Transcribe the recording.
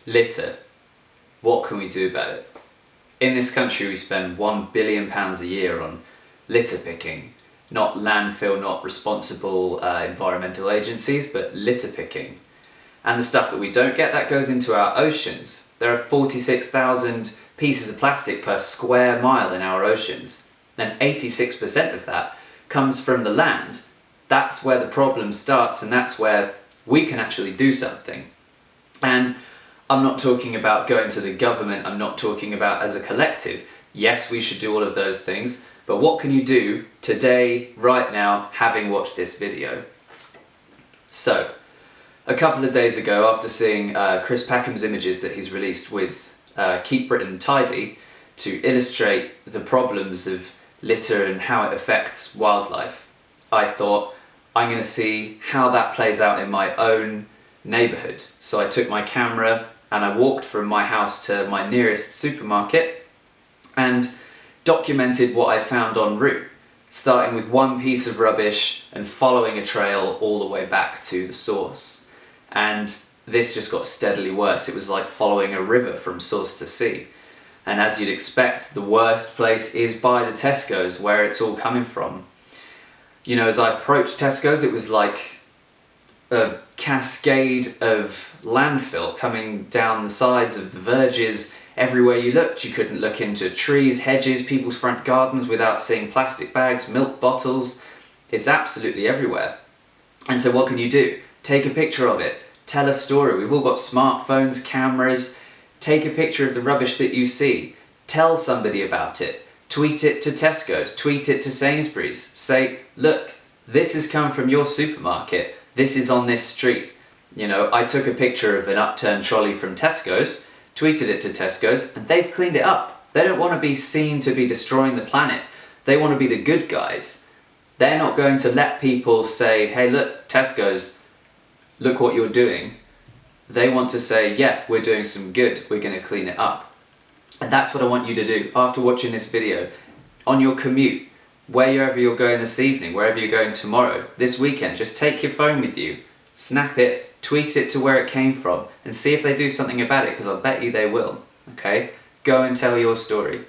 Litter. What can we do about it? In this country we spend £1 billion a year on litter picking. Not landfill, not responsible environmental agencies, but litter picking. And the stuff that we don't get, that goes into our oceans. There are 46,000 pieces of plastic per square mile in our oceans, and 86% of that comes from the land. That's where the problem starts, and that's where we can actually do something. And I'm not talking about going to the government, I'm not talking about as a collective. Yes, we should do all of those things, but what can you do today, right now, having watched this video? So, a couple of days ago, after seeing Chris Packham's images that he's released with Keep Britain Tidy to illustrate the problems of litter and how it affects wildlife, I thought, I'm going to see how that plays out in my own neighbourhood. So I took my camera and I walked from my house to my nearest supermarket and documented what I found en route, starting with one piece of rubbish and following a trail all the way back to the source. And this just got steadily worse. It was like following a river from source to sea. And as you'd expect, the worst place is by the Tesco's, where it's all coming from. You know, as I approached Tesco's, it was like a cascade of landfill coming down the sides of the verges. Everywhere you looked, you couldn't look into trees, hedges, people's front gardens without seeing plastic bags, milk bottles. It's absolutely everywhere. And so what can you do? Take a picture of it. Tell a story. We've all got smartphones, cameras. Take a picture of the rubbish that you see. Tell somebody about it. Tweet it to Tesco's. Tweet it to Sainsbury's. Say, look, this has come from your supermarket. This is on this street. You know, I took a picture of an upturned trolley from Tesco's, tweeted it to Tesco's, and they've cleaned it up. They don't want to be seen to be destroying the planet. They want to be the good guys. They're not going to let people say, hey, look, Tesco's, look what you're doing. They want to say, yeah, we're doing some good. We're going to clean it up. And that's what I want you to do after watching this video. On your commute, wherever you're going this evening, wherever you're going tomorrow, this weekend, just take your phone with you, snap it, tweet it to where it came from, and see if they do something about it, because I bet you they will, okay? Go and tell your story.